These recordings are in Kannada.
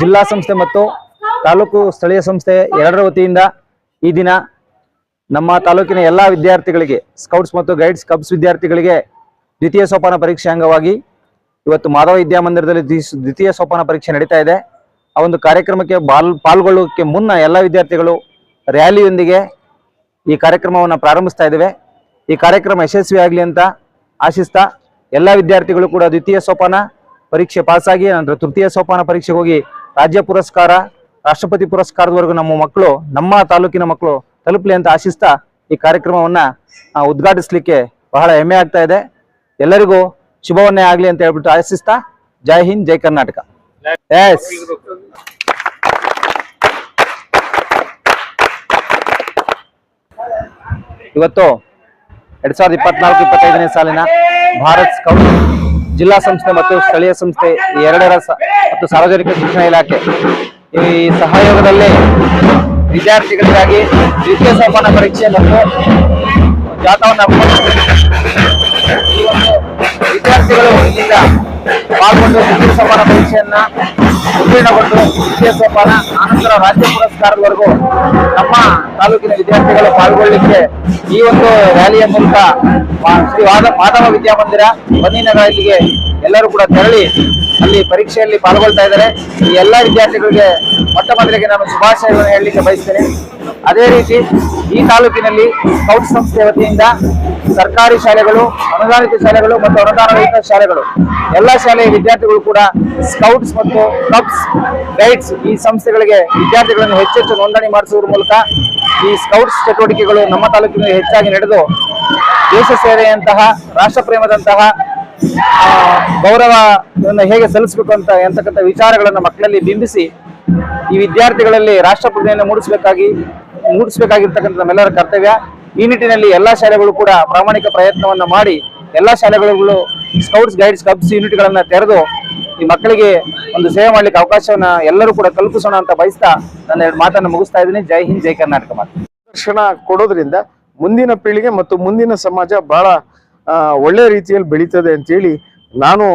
ಜಿಲ್ಲಾ ಸಂಸ್ಥೆ ಮತ್ತು ತಾಲೂಕು ಸ್ಥಳೀಯ ಸಂಸ್ಥೆ ಎರಡರ ವತಿಯಿಂದ ಈ ದಿನ ನಮ್ಮ ತಾಲೂಕಿನ ಎಲ್ಲಾ ವಿದ್ಯಾರ್ಥಿಗಳಿಗೆ ಸ್ಕೌಟ್ಸ್ ಮತ್ತು ಗೈಡ್ಸ್ ಕಬ್ಸ್ ವಿದ್ಯಾರ್ಥಿಗಳಿಗೆ ದ್ವಿತೀಯ ಸೋಪಾನ ಪರೀಕ್ಷೆ ಅಂಗವಾಗಿ ಇವತ್ತು ಮಾಧವ ವಿದ್ಯಾಮಂದಿರದಲ್ಲಿ ದ್ವಿತೀಯ ಸೋಪಾನ ಪರೀಕ್ಷೆ ನಡೀತಾ ಇದೆ। ಆ ಒಂದು ಕಾರ್ಯಕ್ರಮಕ್ಕೆ ಪಾಲ್ಗೊಳ್ಳುವುದಕ್ಕೆ ಮುನ್ನ ಎಲ್ಲ ವಿದ್ಯಾರ್ಥಿಗಳು ರ್ಯಾಲಿಯೊಂದಿಗೆ ಈ ಕಾರ್ಯಕ್ರಮವನ್ನು ಪ್ರಾರಂಭಿಸ್ತಾ ಇದ್ದೇವೆ। ಈ ಕಾರ್ಯಕ್ರಮ ಯಶಸ್ವಿಯಾಗಲಿ ಅಂತ ಆಶಿಸ್ತಾ ಎಲ್ಲ ವಿದ್ಯಾರ್ಥಿಗಳು ಕೂಡ ದ್ವಿತೀಯ ಸೋಪಾನ ಪರೀಕ್ಷೆ ಪಾಸಾಗಿ ನಂತರ ತೃತೀಯ ಸೋಪಾನ ಪರೀಕ್ಷೆಗೆ ಹೋಗಿ ರಾಜ್ಯ ಪುರಸ್ಕಾರ ರಾಷ್ಟ್ರಪತಿ ಪುರಸ್ಕಾರದವರೆಗೂ ನಮ್ಮ ತಾಲೂಕಿನ ಮಕ್ಕಳು ತಲುಪಲಿ ಅಂತ ಆಶಿಸ್ತಾ ಈ ಕಾರ್ಯಕ್ರಮವನ್ನ ಉದ್ಘಾಟಿಸಲಿಕ್ಕೆ ಬಹಳ ಹೆಮ್ಮೆ ಆಗ್ತಾ ಇದೆ। ಎಲ್ಲರಿಗೂ ಶುಭವನ್ನೇ ಆಗಲಿ ಅಂತ ಹೇಳ್ಬಿಟ್ಟು ಆಶಿಸ್ತಾ ಜೈ ಹಿಂದ್ ಜೈ ಕರ್ನಾಟಕ। ಎಸ್ ಇವತ್ತು 2024-25ನೇ ಸಾಲಿನ ಭಾರತ್ ಸ್ಕೌಟ್ ಜಿಲ್ಲಾ ಸಂಸ್ಥೆ ಮತ್ತು ಸ್ಥಳೀಯ ಸಂಸ್ಥೆ ಎರಡರ ಮತ್ತು ಸಾರ್ವಜನಿಕ ಶಿಕ್ಷಣ ಇಲಾಖೆ ಈ ಸಹಯೋಗದಲ್ಲಿ ವಿದ್ಯಾರ್ಥಿಗಳಿಗಾಗಿ ದ್ವಿತೀಯ ಸೋಪಾನ ಪರೀಕ್ಷೆ ಮತ್ತು ಜಾಥಾವನ್ನು ವಿದ್ಯಾರ್ಥಿಗಳು ಇಲ್ಲಿಂದ ಪಾಲ್ಗೊಂಡು ದ್ವಿತೀಯ ಸೋಪಾನ ಪರೀಕ್ಷೆಯನ್ನ ಉತ್ತೀರ್ಣಗೊಂಡು ದ್ವಿತೀಯ ಸೋಪಾನ ಆನಂತರ ರಾಜ್ಯ ಪುರಸ್ಕಾರದವರೆಗೂ ನಮ್ಮ ತಾಲೂಕಿನ ವಿದ್ಯಾರ್ಥಿಗಳು ಪಾಲ್ಗೊಳ್ಳಲಿಕ್ಕೆ ಈ ಒಂದು ರ್ಯಾಲಿಯ ಮೂಲಕ ಶ್ರೀ ಮಾಧವ ವಿದ್ಯಾಮಂದಿರ ಬನ್ನಿನಗರ ಇಲ್ಲಿಗೆ ಎಲ್ಲರೂ ಕೂಡ ತೆರಳಿ ಅಲ್ಲಿ ಪರೀಕ್ಷೆಯಲ್ಲಿ ಪಾಲ್ಗೊಳ್ತಾ ಇದ್ದಾರೆ। ಈ ಎಲ್ಲಾ ವಿದ್ಯಾರ್ಥಿಗಳಿಗೆ ಮೊಟ್ಟ ಮೊದಲಿಗೆ ನಾನು ಶುಭಾಶಯಗಳನ್ನು ಹೇಳಲಿಕ್ಕೆ ಬಯಸ್ತೇನೆ। ಅದೇ ರೀತಿ ಈ ತಾಲೂಕಿನಲ್ಲಿ ಸ್ಕೌಟ್ ಸಂಸ್ಥೆ ವತಿಯಿಂದ ಸರ್ಕಾರಿ ಶಾಲೆಗಳು, ಅನುದಾನಿತ ಶಾಲೆಗಳು ಮತ್ತು ಅನುದಾನ ರಹಿತ ಶಾಲೆಗಳು ಎಲ್ಲ ಶಾಲೆಯ ವಿದ್ಯಾರ್ಥಿಗಳು ಕೂಡ ಸ್ಕೌಟ್ಸ್ ಮತ್ತು ಕಬ್ಸ್ ಗೈಡ್ಸ್ ಈ ಸಂಸ್ಥೆಗಳಿಗೆ ವಿದ್ಯಾರ್ಥಿಗಳನ್ನು ಹೆಚ್ಚೆಚ್ಚು ನೋಂದಣಿ ಮಾಡಿಸುವುದರ ಮೂಲಕ ಈ ಸ್ಕೌಟ್ಸ್ ಚಟುವಟಿಕೆಗಳು ನಮ್ಮ ತಾಲೂಕಿನಲ್ಲಿ ಹೆಚ್ಚಾಗಿ ನಡೆದು ದೇಶ ಸೇವೆಯಂತಹ ರಾಷ್ಟ್ರ ಪ್ರೇಮದಂತಹ ಗೌರವವನ್ನು ಹೇಗೆ ಸಲ್ಲಿಸಬೇಕು ಅಂತಕ್ಕಂಥ ವಿಚಾರಗಳನ್ನು ಮಕ್ಕಳಲ್ಲಿ ಬಿಂಬಿಸಿ ಈ ವಿದ್ಯಾರ್ಥಿಗಳಲ್ಲಿ ರಾಷ್ಟ್ರಪ್ರಜ್ಞೆಯನ್ನು ಮೂಡಿಸಬೇಕಾಗಿರ್ತಕ್ಕಂಥ ನಮ್ಮೆಲ್ಲರ ಕರ್ತವ್ಯ। ಈ ನಿಟ್ಟಿನಲ್ಲಿ ಎಲ್ಲಾ ಶಾಲೆಗಳು ಕೂಡ ಪ್ರಾಮಾಣಿಕ ಪ್ರಯತ್ನವನ್ನ ಮಾಡಿ ಎಲ್ಲಾ ಶಾಲೆಗಳು ಸ್ಕೌಟ್ಸ್ ಗೈಡ್ಸ್ ಕಬ್ಸ್ ಯೂನಿಟ್ಗಳನ್ನ ತೆರೆದು ಈ ಮಕ್ಕಳಿಗೆ ಒಂದು ಸೇವೆ ಮಾಡ್ಲಿಕ್ಕೆ ಅವಕಾಶವನ್ನ ಎಲ್ಲರೂ ಕೂಡ ಕಲ್ಪಿಸೋಣ ಅಂತ ಬಯಸ್ತಾ ನನ್ನ ಎರಡು ಮಾತನ್ನು ಮುಗಿಸ್ತಾ ಇದ್ದೀನಿ। ಜೈ ಹಿಂದ್ ಜೈ ಕರ್ನಾಟಕ ಮಾತು ಶಿಕ್ಷಣ ಕೊಡೋದ್ರಿಂದ ಮುಂದಿನ ಪೀಳಿಗೆ ಮತ್ತು ಮುಂದಿನ ಸಮಾಜ ಬಹಳ ಒಳ್ಳೆ ರೀತಿಯಲ್ಲಿ ಬೆಳೀತದೆ ಅಂತೇಳಿ ನಾನು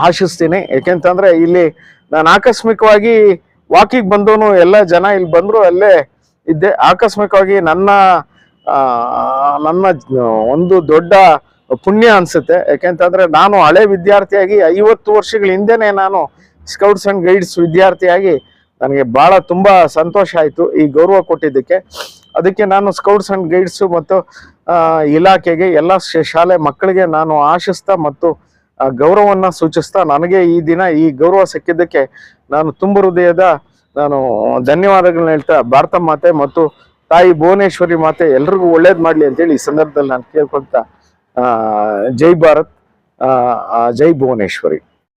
ಆಶಿಸ್ತೀನಿ। ಯಾಕೆಂತಂದ್ರೆ ಇಲ್ಲಿ ನಾನು ಆಕಸ್ಮಿಕವಾಗಿ ವಾಕಿಗೆ ಬಂದವನು ಎಲ್ಲ ಜನ ಇಲ್ಲಿ ಬಂದ್ರು ಅಲ್ಲೇ ಇದ್ದೆ। ಆಕಸ್ಮಿಕವಾಗಿ ನನ್ನ ಒಂದು ದೊಡ್ಡ ಪುಣ್ಯ ಅನ್ಸುತ್ತೆ। ಯಾಕೆಂತಂದ್ರೆ ನಾನು ಹಳೆ ವಿದ್ಯಾರ್ಥಿಯಾಗಿ 50 ವರ್ಷಗಳ ಹಿಂದೆನೆ ನಾನು ಸ್ಕೌಟ್ಸ್ ಅಂಡ್ ಗೈಡ್ಸ್ ವಿದ್ಯಾರ್ಥಿಯಾಗಿ ನನಗೆ ಬಹಳ ತುಂಬಾ ಸಂತೋಷ ಆಯ್ತು ಈ ಗೌರವ ಕೊಟ್ಟಿದ್ದಕ್ಕೆ। ಅದಕ್ಕೆ ನಾನು ಸ್ಕೌಟ್ಸ್ ಅಂಡ್ ಗೈಡ್ಸ್ ಮತ್ತು ಇಲಾಖೆಗೆ ಎಲ್ಲ ಶಾಲೆ ಮಕ್ಕಳಿಗೆ ನಾನು ಆಶಿಸ್ತಾ ಮತ್ತು ಗೌರವವನ್ನ ಸೂಚಿಸ್ತಾ ನನಗೆ ಈ ದಿನ ಈ ಗೌರವ ಸಿಕ್ಕಿದ್ದಕ್ಕೆ ನಾನು ತುಂಬ ಹೃದಯದ ನಾನು ಧನ್ಯವಾದಗಳನ್ನ ಹೇಳ್ತಾ ಭಾರತ ಮಾತೆ ಮತ್ತು ತಾಯಿ ಭುವನೇಶ್ವರಿ ಮಾತೆ ಎಲ್ರಿಗೂ ಒಳ್ಳೇದ್ ಮಾಡ್ಲಿ ಅಂತೇಳಿ ಈ ಸಂದರ್ಭದಲ್ಲಿ ನಾನು ಕೇಳ್ಕೊಳ್ತಾ ಜೈ ಭಾರತ್, ಜೈ ಭುವನೇಶ್ವರಿ।